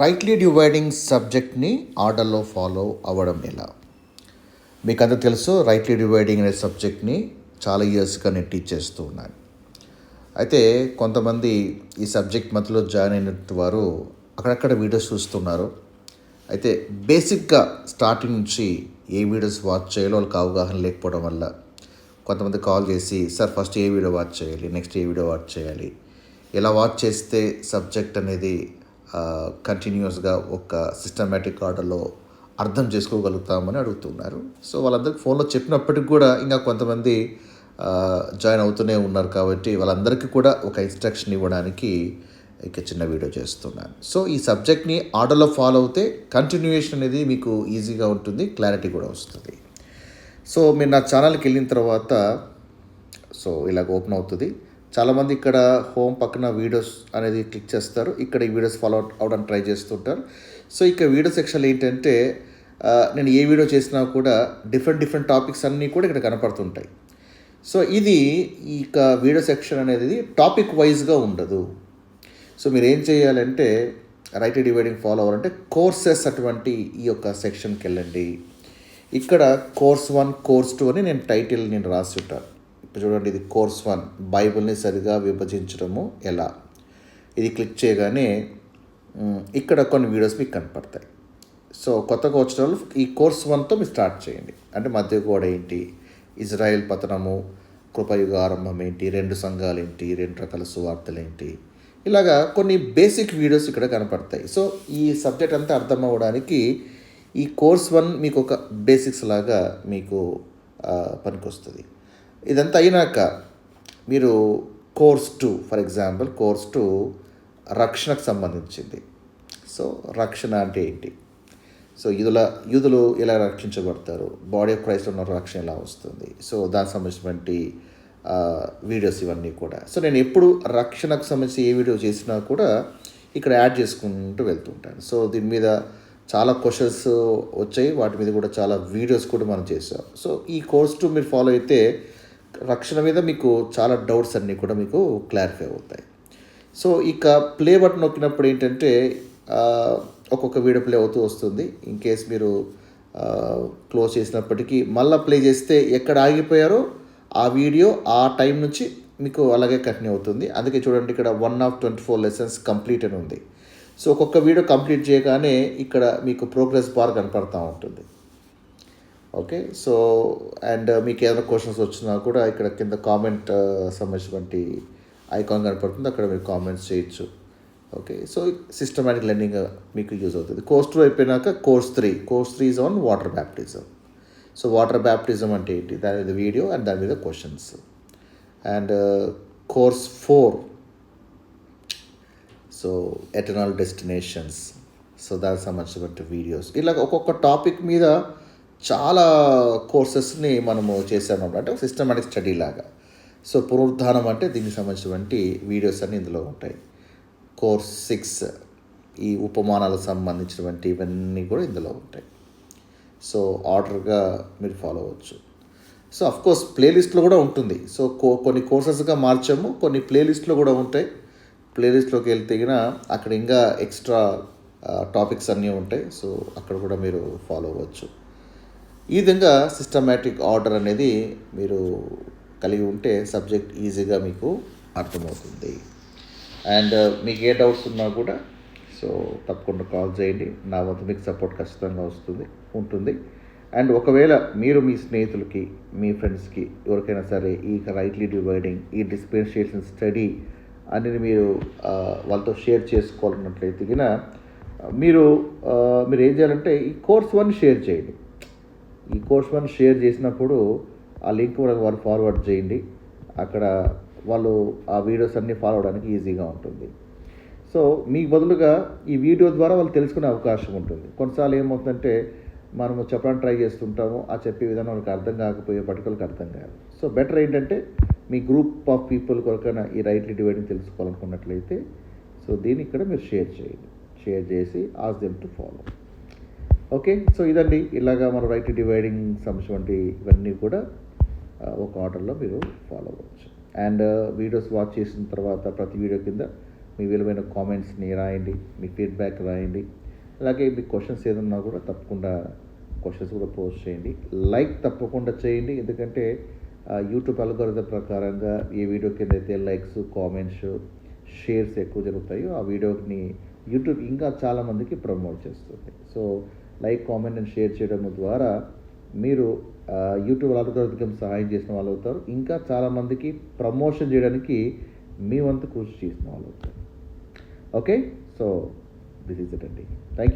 Rightly dividing సబ్జెక్ట్ని ఆర్డర్లో follow అవ్వడం ఎలా? మీకు అంతా తెలుసు, రైట్లీ డివైడింగ్ అనే సబ్జెక్ట్ని చాలా ఇయర్స్గా నేను టీచ్ చేస్తూ ఉన్నాను. అయితే కొంతమంది ఈ సబ్జెక్ట్ మధ్యలో జాయిన్ అయినట్టు వారు అక్కడక్కడ వీడియోస్ చూస్తున్నారు. అయితే బేసిక్గా స్టార్టింగ్ నుంచి ఏ వీడియోస్ వాచ్ చేయాలో వాళ్ళకి అవగాహన లేకపోవడం వల్ల కొంతమంది కాల్ చేసి, సార్ ఫస్ట్ ఏ వీడియో వాచ్ చేయాలి, నెక్స్ట్ ఏ వీడియో వాచ్ చేయాలి, ఇలా వాచ్ చేస్తే సబ్జెక్ట్ అనేది కంటిన్యూస్గా ఒక సిస్టమేటిక్ ఆర్డర్లో అర్థం చేసుకోగలుగుతామని అడుగుతున్నారు. సో వాళ్ళందరికీ ఫోన్లో చెప్పినప్పటికి కూడా ఇంకా కొంతమంది జాయిన్ అవుతూనే ఉన్నారు. కాబట్టి వాళ్ళందరికీ కూడా ఒక ఇన్స్ట్రక్షన్ ఇవ్వడానికి ఇక చిన్న వీడియో చేస్తున్నాను. సో ఈ సబ్జెక్ట్ని ఆర్డర్లో ఫాలో అవుతే కంటిన్యూయేషన్ అనేది మీకు ఈజీగా ఉంటుంది, క్లారిటీ కూడా వస్తుంది. సో మీరు నా ఛానల్కి వెళ్ళిన తర్వాత సో ఇలాగ ఓపెన్ అవుతుంది. చాలామంది ఇక్కడ హోమ్ పక్కన వీడియోస్ అనేది క్లిక్ చేస్తారు. ఇక్కడ ఈ వీడియోస్ ఫాలో అవడానికి ట్రై చేస్తుంటారు. సో ఇక వీడియో సెక్షన్లో ఏంటంటే నేను ఏ వీడియో చేసినా కూడా డిఫరెంట్ టాపిక్స్ అన్నీ కూడా ఇక్కడ కనపడుతుంటాయి. సో ఇది ఇక వీడియో సెక్షన్ అనేది టాపిక్ వైజ్గా ఉండదు. సో మీరు ఏం చేయాలంటే రైట్ డివైడింగ్ ఫాలో అవ్వాలంటే కోర్సెస్ అటువంటి ఈ యొక్క సెక్షన్కి వెళ్ళండి. ఇక్కడ కోర్స్ 1, కోర్స్ 2 అని నేను రాసి ఉంటాను. ఇప్పుడు చూడండి, ఇది కోర్స్ 1, బైబిల్ని సరిగా విభజించడము ఎలా. ఇది క్లిక్ చేయగానే ఇక్కడ కొన్ని వీడియోస్ మీకు కనపడతాయి. సో కొత్తగా వచ్చిన వాళ్ళు ఈ కోర్స్ 1తో మీరు స్టార్ట్ చేయండి. అంటే మధ్య గోడ ఏంటి, ఇజ్రాయెల్ పతనము, కృపయుగ ఆరంభం ఏంటి, 2 సంఘాలు ఏంటి, 2 రకాల సువార్తలు ఏంటి, ఇలాగా కొన్ని బేసిక్ వీడియోస్ ఇక్కడ కనపడతాయి. సో ఈ సబ్జెక్ట్ అంతా అర్థం అవ్వడానికి ఈ కోర్స్ 1 మీకు ఒక బేసిక్స్ లాగా మీకు పనికొస్తుంది. ఇదంతా అయినాక మీరు కోర్స్ 2, ఫర్ ఎగ్జాంపుల్ కోర్స్ 2 రక్షణకు సంబంధించింది. సో రక్షణ అంటే ఏంటి, సో యూదులు ఎలా రక్షించబడతారు, బాడీ ఆఫ్ క్రైస్ట్లో ఉన్న రక్షణ ఎలా వస్తుంది, సో దానికి సంబంధించినటువంటి వీడియోస్ ఇవన్నీ కూడా. సో నేను ఎప్పుడు రక్షణకు సంబంధించి ఏ వీడియో చేసినా కూడా ఇక్కడ యాడ్ చేసుకుంటూ వెళ్తుంటాను. సో దీని మీద చాలా క్వశ్చన్స్ వచ్చాయి, వాటి మీద కూడా చాలా వీడియోస్ కూడా మనం చేసాం. సో ఈ కోర్స్ 2 మీరు ఫాలో అయితే రక్షణ మీద మీకు చాలా డౌట్స్ అన్నీ కూడా మీకు క్లారిఫై అవుతాయి. సో ఇక ప్లే బటన్ నొక్కినప్పుడు ఏంటంటే ఒక్కొక్క వీడియో ప్లే అవుతూ వస్తుంది. ఇన్ కేస్ మీరు క్లోజ్ చేసినప్పటికీ మళ్ళీ ప్లే చేస్తే ఎక్కడ ఆగిపోయారో ఆ వీడియో ఆ టైం నుంచి మీకు అలాగే కంటిన్యూ అవుతుంది. అందుకే చూడండి, ఇక్కడ 1 of 24 lessons కంప్లీట్ అని ఉంది. సో ఒక్కొక్క వీడియో కంప్లీట్ చేయగానే ఇక్కడ మీకు ప్రోగ్రెస్ బార్ కనపడుతూ ఉంటుంది. ఓకే, సో అండ్ మీకు ఏదైనా క్వశ్చన్స్ వచ్చినా కూడా ఇక్కడ కింద కామెంట్ సంబంధించినటువంటి ఐకాన్ కనపడుతుంది, అక్కడ మీరు కామెంట్స్ చేయొచ్చు. ఓకే, సో సిస్టమాటిక్ లెర్నింగ్ మీకు యూజ్ అవుతుంది. కోర్స్ 2 అయిపోయినాక course 3 is on water baptism. So water baptism అంటే ఏంటి, దాని మీద వీడియో అండ్ దాని మీద questions. And course 4 so eternal destinations, so దానికి సంబంధించినటువంటి వీడియోస్. ఇలా ఒక్కొక్క టాపిక్ మీద చాలా కోర్సెస్ని మనము చేసామన్నమాట, అంటే సిస్టమాటిక్ స్టడీ లాగా. సో పునరుద్ధానం అంటే దీనికి సంబంధించినటువంటి వీడియోస్ అన్నీ ఇందులో ఉంటాయి. కోర్స్ 6 ఈ ఉపమానాలకు సంబంధించినటువంటి ఇవన్నీ కూడా ఇందులో ఉంటాయి. సో ఆర్డర్గా మీరు ఫాలో అవ్వచ్చు. సో అఫ్కోర్స్ ప్లేలిస్ట్లో కూడా ఉంటుంది. సో కొన్ని కోర్సెస్గా మార్చాము, కొన్ని ప్లేలిస్ట్లో కూడా ఉంటాయి. ప్లేలిస్ట్లోకి వెళ్తే అక్కడ ఇంకా ఎక్స్ట్రా టాపిక్స్ అన్నీ ఉంటాయి. సో అక్కడ కూడా మీరు ఫాలో అవ్వచ్చు. ఈ విధంగా సిస్టమాటిక్ ఆర్డర్ అనేది మీరు కలిగి ఉంటే సబ్జెక్ట్ ఈజీగా మీకు అర్థమవుతుంది. అండ్ మీకు ఏ డౌట్స్ ఉన్నా కూడా సో తప్పకుండా కాల్ చేయండి. నా వద్ద మీకు సపోర్ట్ ఖచ్చితంగా ఉంటుంది. అండ్ ఒకవేళ మీరు మీ స్నేహితులకి, మీ ఫ్రెండ్స్కి ఎవరికైనా సరే ఈ రైట్లీ డివైడింగ్, ఈ డిస్పెన్సేషన్ స్టడీ అనేది మీరు వాళ్ళతో షేర్ చేసుకోవాలన్నట్లయితే మీరు ఏం చేయాలంటే ఈ కోర్స్ 1 షేర్ చేయండి. ఈ కోర్స్ 1 షేర్ చేసినప్పుడు ఆ లింక్ కూడా వాళ్ళు ఫార్వర్డ్ చేయండి. అక్కడ వాళ్ళు ఆ వీడియోస్ అన్నీ ఫాలో అవడానికి ఈజీగా ఉంటుంది. సో మీకు బదులుగా ఈ వీడియో ద్వారా వాళ్ళు తెలుసుకునే అవకాశం ఉంటుంది. కొన్నిసార్లు ఏమవుతుందంటే మనము చెప్పడానికి ట్రై చేస్తుంటాము, ఆ చెప్పే విధానం వాళ్ళకి అర్థం కాకపోయే పట్టుకోళ్ళకి అర్థం కాదు. సో బెటర్ ఏంటంటే మీ గ్రూప్ ఆఫ్ పీపుల్ కొరకైనా ఈ రైట్లీ డివైడింగ్ తెలుసుకోవాలనుకున్నట్లయితే సో దీన్ని ఇక్కడ మీరు షేర్ చేయండి. షేర్ చేసి ask them to follow. Okay, so ఇదండి, ఇలాగా మన రైట్లీ డివైడింగ్ సంబంధించినటువంటి ఇవన్నీ కూడా ఒక ఆర్డర్లో మీరు ఫాలో అవ్వచ్చు. అండ్ వీడియోస్ వాచ్ చేసిన తర్వాత ప్రతి వీడియో కింద మీ విలువైన కామెంట్స్ని రాయండి, మీ ఫీడ్బ్యాక్ రాయండి. అలాగే మీ క్వశ్చన్స్ ఏదన్నా కూడా తప్పకుండా క్వశ్చన్స్ కూడా పోస్ట్ చేయండి. లైక్ తప్పకుండా చేయండి, ఎందుకంటే యూట్యూబ్ అల్గోరిథం ప్రకారంగా ఏ వీడియో కింద అయితే లైక్స్, కామెంట్స్, షేర్స్ ఎక్కువ జరుగుతాయో ఆ వీడియోని యూట్యూబ్ ఇంకా చాలామందికి ప్రమోట్ చేస్తుంది. So like, comment and share చేయడం ద్వారా మీరు యూట్యూబ్ అల్గోరిథం సహాయం చేసిన వాళ్ళు అవుతారు. ఇంకా చాలామందికి ప్రమోషన్ చేయడానికి మీ వంతు కృషి చేసిన వాళ్ళు అవుతారు. Okay, so this is it అండి. Thank you.